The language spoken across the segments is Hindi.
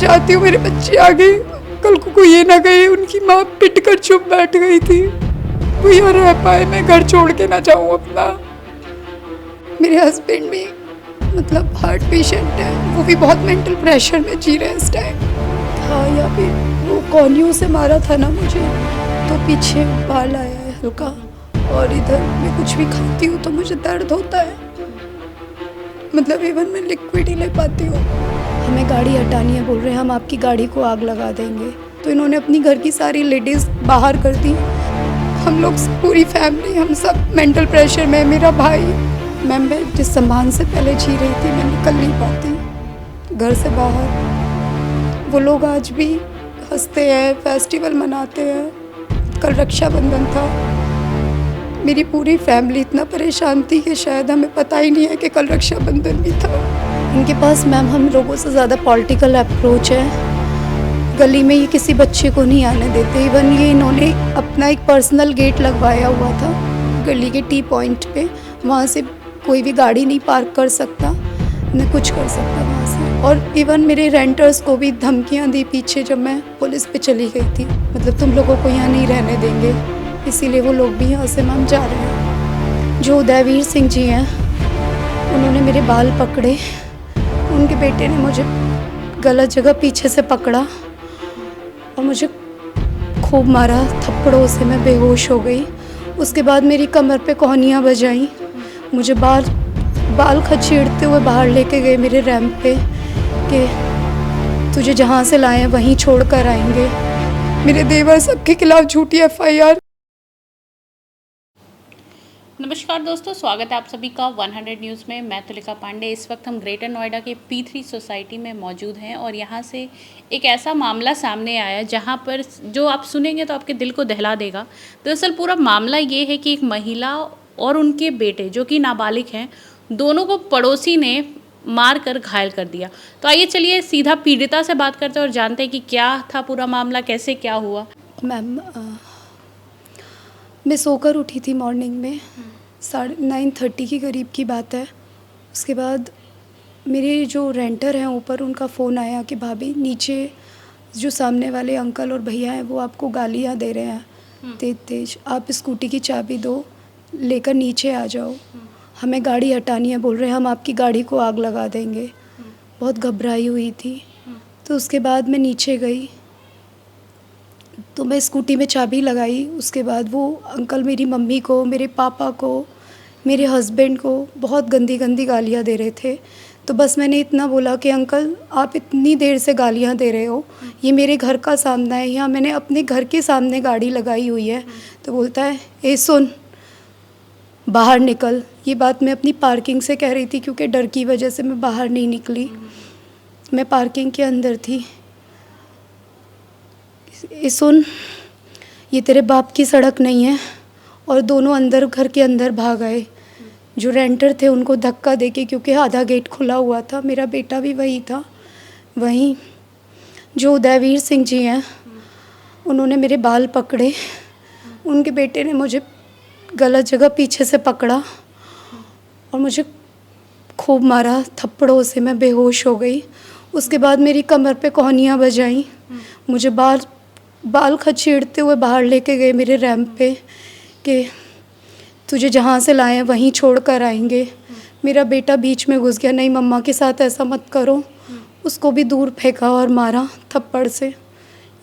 चाहती हूँ मेरे बच्चे आगे कल को ये ना कहे उनकी माँ पिट कर चुप बैठ गई थी, वो यहाँ रह पाए, मैं घर छोड़ के ना जाऊँ अपना। मेरे हस्बैंड भी मतलब हार्ट पेशेंट है, वो भी बहुत मेंटल प्रेशर में जी रहे हैं इस टाइम। हाँ, यहाँ पे वो कॉनियों से मारा था ना मुझे, तो पीछे बाल आया है हल्का, और इधर मैं कुछ भी खाती हूँ तो मुझे दर्द होता है, मतलब इवन मैं लिक्विड ही ले पाती हूँ। हमें गाड़ी हटानी है, बोल रहे हैं हम आपकी गाड़ी को आग लगा देंगे। तो इन्होंने अपनी घर की सारी लेडीज़ बाहर कर दी, हम लोग पूरी फैमिली हम सब मेंटल प्रेशर में। मेरा भाई, मैं जिस सम्मान से पहले जी रही थी, मैं निकल नहीं पाती घर से बाहर। वो लोग आज भी हंसते हैं, फेस्टिवल मनाते हैं। कल रक्षाबंधन था, मेरी पूरी फैमिली इतना परेशान थी कि शायद हमें पता ही नहीं है कि कल रक्षाबंधन भी था। इनके पास मैम हम लोगों से ज़्यादा पॉलिटिकल अप्रोच है। गली में ये किसी बच्चे को नहीं आने देते। इवन ये इन्होंने अपना एक पर्सनल गेट लगवाया हुआ था गली के टी पॉइंट पे, वहाँ से कोई भी गाड़ी नहीं पार्क कर सकता, न कुछ कर सकता वहाँ से। और इवन मेरे रेंटर्स को भी धमकियाँ दी पीछे जब मैं पुलिस पे चली गई थी, मतलब तुम लोगों को यहाँ नहीं रहने देंगे, इसीलिए वो लोग भी यहाँ से मैम जा रहे हैं। जो उदयवीर सिंह जी हैं, उन्होंने मेरे बाल पकड़े, उनके बेटे ने मुझे गलत जगह पीछे से पकड़ा और मुझे खूब मारा थप्पड़ों से, मैं बेहोश हो गई। उसके बाद मेरी कमर पे कोहनियाँ बजाई, मुझे बाल खचेड़ते हुए बाहर लेके गए मेरे रैंप पे कि तुझे जहाँ से लाए हैं वहीं छोड़ कर आएंगे। मेरे देवर सबके खिलाफ झूठी FIR। नमस्कार दोस्तों, स्वागत है आप सभी का 100 न्यूज़ में। मैं तुलिका पांडे। इस वक्त हम ग्रेटर नोएडा के P3 सोसाइटी में मौजूद हैं और यहाँ से एक ऐसा मामला सामने आया जहाँ पर जो आप सुनेंगे तो आपके दिल को दहला देगा। दरअसल पूरा मामला ये है कि एक महिला और उनके बेटे जो कि नाबालिग हैं, दोनों को पड़ोसी ने मार कर घायल कर दिया। तो आइए चलिए सीधा पीड़िता से बात करते हैं और जानते हैं कि क्या था पूरा मामला, कैसे क्या हुआ। मैम, मैं सोकर उठी थी मॉर्निंग में, 9:30 के करीब की बात है। उसके बाद मेरे जो रेंटर हैं ऊपर, उनका फ़ोन आया कि भाभी नीचे जो सामने वाले अंकल और भैया हैं वो आपको गालियाँ दे रहे हैं तेज तेज, आप स्कूटी की चाबी दो, लेकर नीचे आ जाओ, हमें गाड़ी हटानी है, बोल रहे हैं हम आपकी गाड़ी को आग लगा देंगे। बहुत घबराई हुई थी। तो उसके बाद मैं नीचे गई तो मैं स्कूटी में चाबी लगाई। उसके बाद वो अंकल मेरी मम्मी को, मेरे पापा को, मेरे हस्बैंड को बहुत गंदी गंदी गालियाँ दे रहे थे। तो बस मैंने इतना बोला कि अंकल आप इतनी देर से गालियाँ दे रहे हो, ये मेरे घर का सामना है, यहाँ मैंने अपने घर के सामने गाड़ी लगाई हुई है। तो बोलता है ए सुन, बाहर निकल। ये बात मैं अपनी पार्किंग से कह रही थी क्योंकि डर की वजह से मैं बाहर नहीं निकली, मैं पार्किंग के अंदर थी। सुन, ये तेरे बाप की सड़क नहीं है। और दोनों अंदर घर के अंदर भाग आए। जो रेंटर थे उनको धक्का देके, क्योंकि आधा गेट खुला हुआ था, मेरा बेटा भी वही था। वहीं जो उदयवीर सिंह जी हैं, उन्होंने मेरे बाल पकड़े, उनके बेटे ने मुझे गलत जगह पीछे से पकड़ा और मुझे खूब मारा थप्पड़ों से, मैं बेहोश हो गई। उसके बाद मेरी कमर पे कोहनियाँ बजाई, मुझे बाल खचेड़ते हुए बाहर लेके गए मेरे रैंप पे कि तुझे जहाँ से लाए हैं वहीं छोड़ कर आएंगे। मेरा बेटा बीच में घुस गया, नहीं मम्मा के साथ ऐसा मत करो, उसको भी दूर फेंका और मारा थप्पड़ से।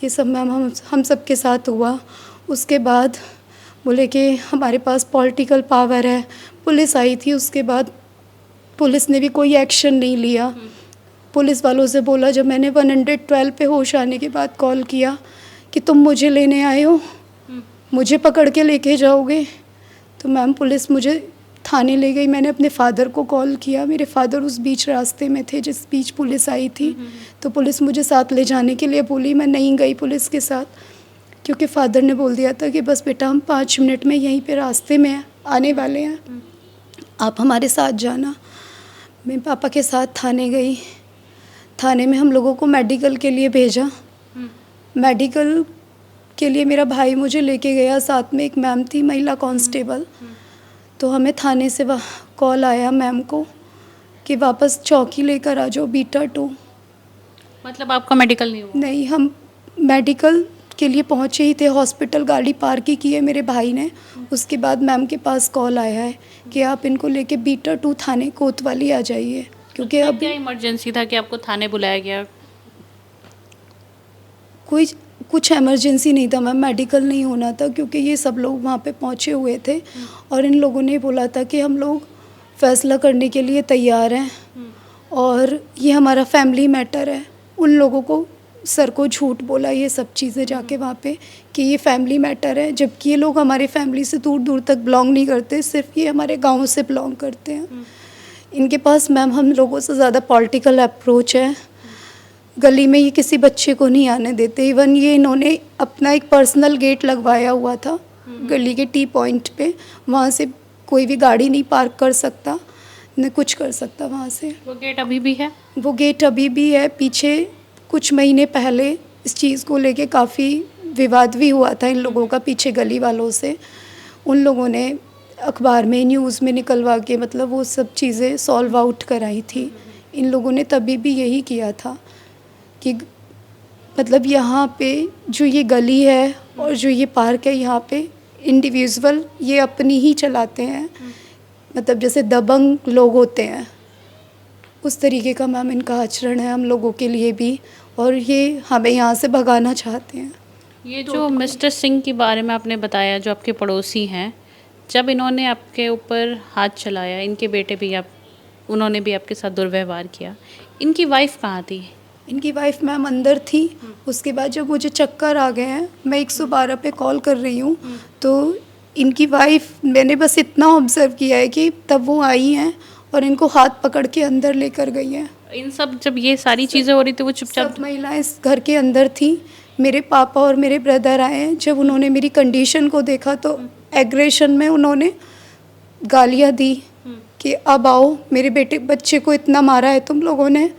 ये सब मैम हम सब के साथ हुआ। उसके बाद बोले कि हमारे पास पॉलिटिकल पावर है, पुलिस आई थी। उसके बाद पुलिस ने भी कोई एक्शन नहीं लिया। पुलिस वालों से बोला, जब मैंने 112 पे होश आने के बाद कॉल किया कि तुम मुझे लेने आए हो, मुझे पकड़ के लेके जाओगे, तो मैम पुलिस मुझे थाने ले गई। मैंने अपने फादर को कॉल किया, मेरे फादर उस बीच रास्ते में थे जिस बीच पुलिस आई थी। तो पुलिस मुझे साथ ले जाने के लिए बोली, मैं नहीं गई पुलिस के साथ, क्योंकि फादर ने बोल दिया था कि बस बेटा हम 5 मिनट में यहीं पे रास्ते में आने वाले हैं, आप हमारे साथ जाना। मैं पापा के साथ थाने गई। थाने में हम लोगों को मेडिकल के लिए भेजा। मेडिकल के लिए मेरा भाई मुझे लेके गया, साथ में एक मैम थी, महिला कांस्टेबल। तो हमें थाने से कॉल आया मैम को कि वापस चौकी लेकर आ जाओ, बीटा 2। मतलब आपका मेडिकल नहीं हुआ? नहीं, हम मेडिकल के लिए पहुँचे ही थे, हॉस्पिटल गाड़ी पार्क ही की है मेरे भाई ने। उसके बाद मैम के पास कॉल आया है कि आप इनको लेके बीटा 2 थाने कोतवाली आ जाइए, क्योंकि क्या अब क्या इमरजेंसी था कि आपको थाने बुलाया गया? कोई कुछ इमरजेंसी नहीं था मैम, मेडिकल नहीं होना था, क्योंकि ये सब लोग वहाँ पे पहुँचे हुए थे और इन लोगों ने बोला था कि हम लोग फैसला करने के लिए तैयार हैं और ये हमारा फैमिली मैटर है। उन लोगों को सर को झूठ बोला ये सब चीज़ें जाके वहाँ पे कि ये फैमिली मैटर है, जबकि ये लोग हमारी फैमिली से दूर दूर तक बिलोंग नहीं करते, सिर्फ ये हमारे गाँव से बिलोंग करते हैं। इनके पास मैम हम लोगों से ज़्यादा पॉलिटिकल अप्रोच है। गली में ये किसी बच्चे को नहीं आने देते। इवन ये इन्होंने अपना एक पर्सनल गेट लगवाया हुआ था गली के टी पॉइंट पे, वहाँ से कोई भी गाड़ी नहीं पार्क कर सकता, न कुछ कर सकता वहाँ से। वो गेट अभी भी है? वो गेट अभी भी है। पीछे कुछ महीने पहले इस चीज़ को लेके काफ़ी विवाद भी हुआ था इन लोगों का पीछे गली वालों से। उन लोगों ने अखबार में न्यूज़ में निकलवा के मतलब वो सब चीज़ें सॉल्व आउट कराई थी। इन लोगों ने तभी भी यही किया था कि मतलब यहाँ पे जो ये गली है और जो ये पार्क है, यहाँ पे इंडिविजुअल ये अपनी ही चलाते हैं, मतलब जैसे दबंग लोग होते हैं उस तरीके का मैम इनका आचरण है हम लोगों के लिए भी, और ये हमें यहाँ से भगाना चाहते हैं। ये जो मिस्टर सिंह के बारे में आपने बताया, जो आपके पड़ोसी हैं, जब इन्होंने आपके ऊपर हाथ चलाया, इनके बेटे भी उन्होंने भी आपके साथ दुर्व्यवहार किया, इनकी वाइफ कहाँ थी? इनकी वाइफ मैम अंदर थी। उसके बाद जब मुझे चक्कर आ गए हैं, मैं 112 पे कॉल कर रही हूँ, तो इनकी वाइफ, मैंने बस इतना ऑब्जर्व किया है कि तब वो आई हैं और इनको हाथ पकड़ के अंदर लेकर गई हैं। इन सब जब ये सारी चीज़ें हो रही थी वो चुपचाप? सब महिलाएं इस घर के अंदर थी। मेरे पापा और मेरे ब्रदर आए हैं। जब उन्होंने मेरी कंडीशन को देखा तो एग्रेशन में उन्होंने गालियाँ दी कि अब आओ, मेरे बच्चे को इतना मारा है तुम लोगों ने,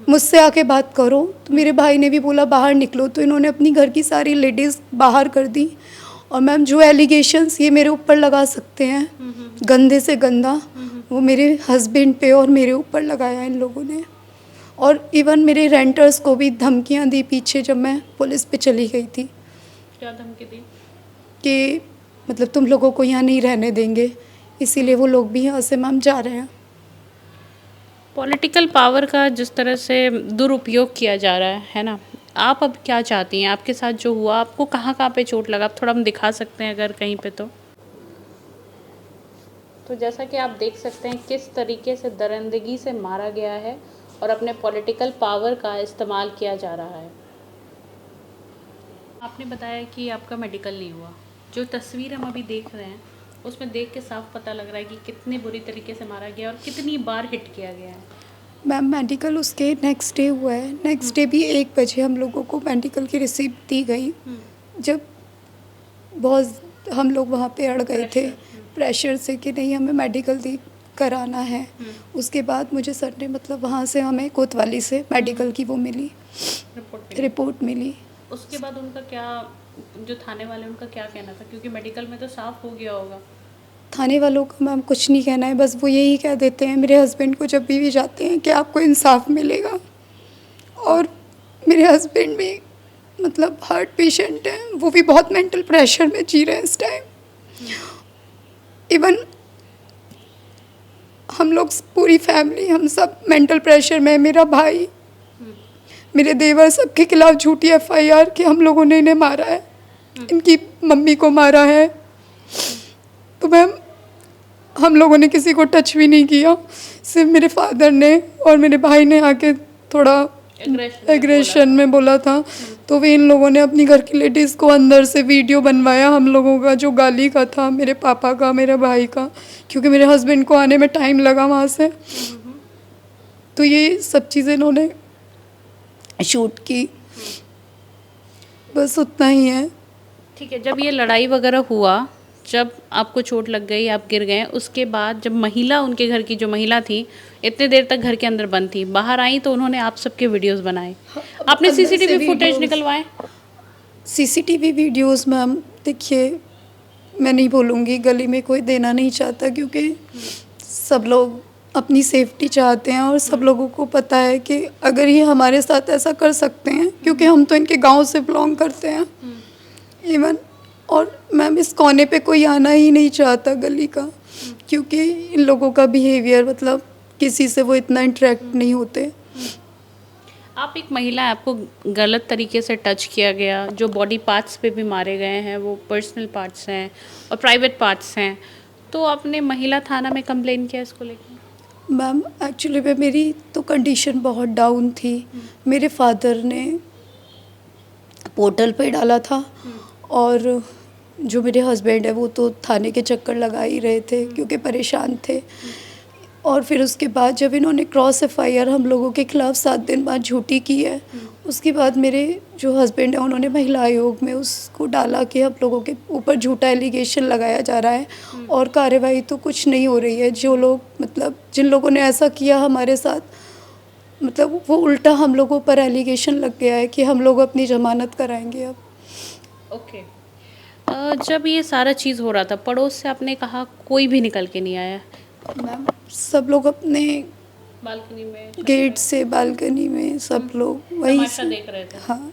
मुझसे आके बात करो। तो मेरे भाई ने भी बोला बाहर निकलो, तो इन्होंने अपनी घर की सारी लेडीज़ बाहर कर दी। और मैम जो एलिगेशंस ये मेरे ऊपर लगा सकते हैं, गंदे से गंदा, वो मेरे हस्बैंड पे और मेरे ऊपर लगाया इन लोगों ने। और इवन मेरे रेंटर्स को भी धमकियां दी पीछे, जब मैं पुलिस पे चली गई थी। क्या धमकी दी? कि मतलब तुम लोगों को यहाँ नहीं रहने देंगे, इसीलिए वो लोग भी यहाँ से मैम जा रहे हैं। पॉलिटिकल पावर का जिस तरह से दुरुपयोग किया जा रहा है ना, आप अब क्या चाहती हैं? आपके साथ जो हुआ, आपको कहाँ कहाँ पे चोट लगा? आप थोड़ा हम दिखा सकते हैं अगर कहीं पे तो जैसा कि आप देख सकते हैं किस तरीके से दरिंदगी से मारा गया है और अपने पॉलिटिकल पावर का इस्तेमाल किया जा रहा है। आपने बताया कि आपका मेडिकल नहीं हुआ। जो तस्वीर हम अभी देख रहे हैं उसमें देख के साफ पता लग रहा है कि कितने बुरी तरीके से मारा गया और कितनी बार हिट किया गया है। मैम मेडिकल उसके नेक्स्ट डे हुआ है। नेक्स्ट डे भी 1 बजे हम लोगों को मेडिकल की रिसिप्ट दी गई। जब बहुत हम लोग वहाँ पे अड़ गए थे प्रेशर से कि नहीं हमें मेडिकल कराना है। उसके बाद मुझे सर ने मतलब वहाँ से हमें कोतवाली से मेडिकल की वो मिली, रिपोर्ट मिली। उसके बाद उनका क्या, जो थाने वाले उनका क्या कहना था? क्योंकि मेडिकल में तो साफ हो गया होगा। थाने वालों का मैम कुछ नहीं कहना है, बस वो यही कह देते हैं मेरे हस्बैंड को जब भी जाते हैं कि आपको इंसाफ मिलेगा। और मेरे हस्बैंड भी मतलब हार्ट पेशेंट हैं, वो भी बहुत मेंटल प्रेशर में जी रहे हैं इस टाइम। इवन हम लोग पूरी फैमिली, हम सब मेंटल प्रेशर में। मेरा भाई, मेरे देवर, सबके खिलाफ झूठी FIR कि हम लोगों ने इन्हें मारा है, इनकी मम्मी को मारा है। तो मैम हम लोगों ने किसी को टच भी नहीं किया, सिर्फ मेरे फादर ने और मेरे भाई ने आके थोड़ा एग्रेशन में बोला था। तो वे इन लोगों ने अपनी घर की लेडीज़ को अंदर से वीडियो बनवाया हम लोगों का, जो गाली का था, मेरे पापा का, मेरे भाई का, क्योंकि मेरे हस्बैंड को आने में टाइम लगा वहाँ से। तो ये सब चीज़ें इन्होंने शूट की, बस उतना ही है। ठीक है, जब ये लड़ाई वगैरह हुआ, जब आपको चोट लग गई, आप गिर गए, उसके बाद जब महिला, उनके घर की जो महिला थी, इतने देर तक घर के अंदर बंद थी, बाहर आई तो उन्होंने आप सबके वीडियोस बनाए। आपने CCTV फुटेज निकलवाए? CCTV वीडियोस मैम देखिए, मैं नहीं बोलूँगी, गली में कोई देना नहीं चाहता, क्योंकि सब लोग अपनी सेफ्टी चाहते हैं और सब लोगों को पता है कि अगर ये हमारे साथ ऐसा कर सकते हैं, क्योंकि हम तो इनके गांव से बिलोंग करते हैं इवन। और मैम इस कोने पे कोई आना ही नहीं चाहता गली का, क्योंकि इन लोगों का बिहेवियर मतलब किसी से वो इतना इंटरेक्ट नहीं होते। आप एक महिला हैं, आपको गलत तरीके से टच किया गया, जो बॉडी पार्ट्स पे भी मारे गए हैं वो पर्सनल पार्ट्स हैं और प्राइवेट पार्ट्स हैं, तो आपने महिला थाना में कंप्लेन किया इसको लेकर? मैम एक्चुअली में मेरी तो कंडीशन बहुत डाउन थी। मेरे फादर ने पोर्टल पे डाला था और जो मेरे हस्बैंड है वो तो थाने के चक्कर लगा ही रहे थे क्योंकि परेशान थे। और फिर उसके बाद जब इन्होंने क्रॉस एफआईआर हम लोगों के खिलाफ 7 दिन बाद झूठी की है, उसके बाद मेरे जो हस्बैंड है उन्होंने महिला आयोग में उसको डाला कि हम लोगों के ऊपर झूठा एलिगेशन लगाया जा रहा है और कार्रवाई तो कुछ नहीं हो रही है। जो लोग मतलब जिन लोगों ने ऐसा किया हमारे साथ, मतलब वो उल्टा हम लोगों पर एलिगेशन लग गया है कि हम लोग अपनी जमानत कराएंगे अब। ओके। जब ये सारा चीज़ हो रहा था, पड़ोस से आपने कहा कोई भी निकल के नहीं आया? मैम सब लोग अपने बालकनी में, गेट से बालकनी में सब लोग वही तमाशा देख रहे थे? हाँ।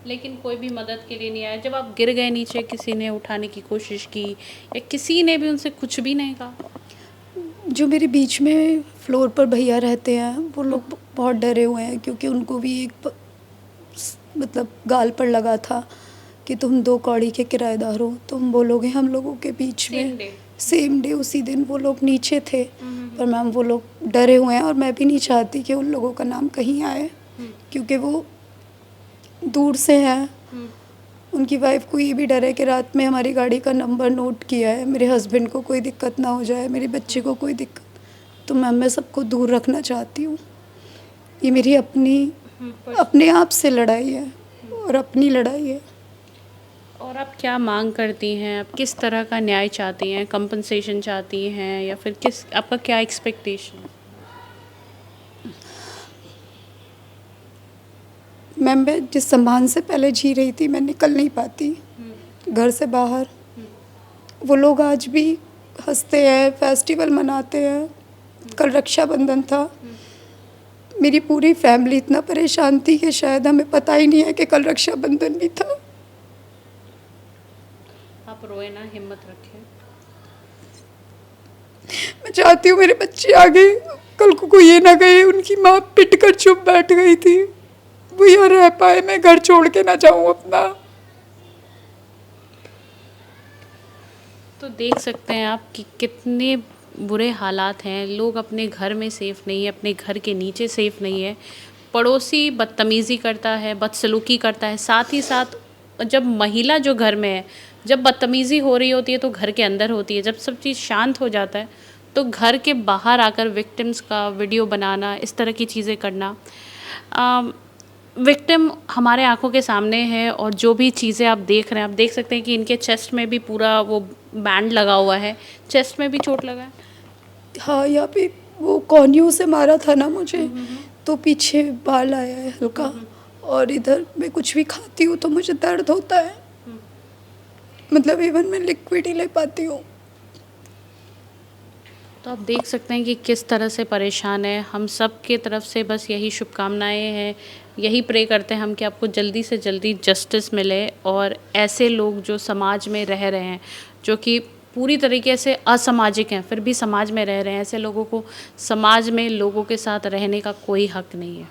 लेकिन कोई भी मदद के लिए नहीं आया? जब आप गिर गए नीचे, किसी ने उठाने की कोशिश की या किसी ने भी उनसे कुछ भी नहीं कहा? जो मेरे बीच में फ्लोर पर भैया रहते हैं वो लोग बहुत डरे हुए हैं, क्योंकि उनको भी एक मतलब गाल पर लगा था कि तुम 2 कौड़ी के किराएदार हो, तुम बोलोगे हम लोगों के बीच में। सेम डे उसी दिन वो लोग नीचे थे, पर मैम वो लोग डरे हुए हैं और मैं भी नहीं चाहती कि उन लोगों का नाम कहीं आए, क्योंकि वो दूर से हैं। उनकी वाइफ को ये भी डर है कि रात में हमारी गाड़ी का नंबर नोट किया है, मेरे हस्बैंड को कोई दिक्कत ना हो जाए, मेरे बच्चे को कोई दिक्कत। तो मैम मैं सबको दूर रखना चाहती हूँ। ये मेरी अपने आप से लड़ाई है और अपनी लड़ाई है। और आप क्या मांग करती हैं? आप किस तरह का न्याय चाहती हैं? कंपनसेशन चाहती हैं या फिर किस, आपका क्या एक्सपेक्टेशन? मैम मैं जिस सम्मान से पहले जी रही थी मैं निकल नहीं पाती घर से बाहर। वो लोग आज भी हंसते हैं, फेस्टिवल मनाते हैं। कल रक्षाबंधन था, मेरी पूरी फैमिली इतना परेशान थी कि शायद हमें पता ही नहीं है कि कल रक्षाबंधन भी था। आप रोए ना, हिम्मत रखें। मैं चाहती हूँ मेरे बच्चे आगे कल को कोई ये ना कहे उनकी माँ पिट कर चुप बैठ गई थी, वो यहाँ रह पाए, मैं घर छोड़ के ना जाऊँ अपना। तो देख सकते हैं आप कि कितने बुरे हालात हैं। लोग अपने घर में सेफ़ नहीं है, अपने घर के नीचे सेफ़ नहीं है। पड़ोसी बदतमीज़ी करता है, बदसलूकी करता है। साथ ही साथ जब महिला जो घर में है, जब बदतमीज़ी हो रही होती है तो घर के अंदर होती है। जब सब चीज़ शांत हो जाता है तो घर के बाहर आकर विक्टिम्स का वीडियो बनाना, इस तरह की चीज़ें करना। विक्टिम हमारे आंखों के सामने है और जो भी चीज़ें आप देख रहे हैं, आप देख सकते हैं कि इनके चेस्ट में भी पूरा वो बैंड लगा हुआ है। चेस्ट में भी चोट लगा है? हाँ, यहाँ पे वो कोहनियों से मारा था ना मुझे, तो पीछे बाल आया है हल्का, और इधर मैं कुछ भी खाती हूँ तो मुझे दर्द होता है। मतलब इवन मैं लिक्विड ही ले पाती हूँ। तो आप देख सकते हैं कि किस तरह से परेशान है। हम सब के तरफ से बस यही शुभकामनाएं हैं, यही प्रे करते हैं हम कि आपको जल्दी से जल्दी जस्टिस मिले और ऐसे लोग जो समाज में रह रहे हैं, जो कि पूरी तरीके से असामाजिक हैं, फिर भी समाज में रह रहे हैं, ऐसे लोगों को समाज में लोगों के साथ रहने का कोई हक नहीं है।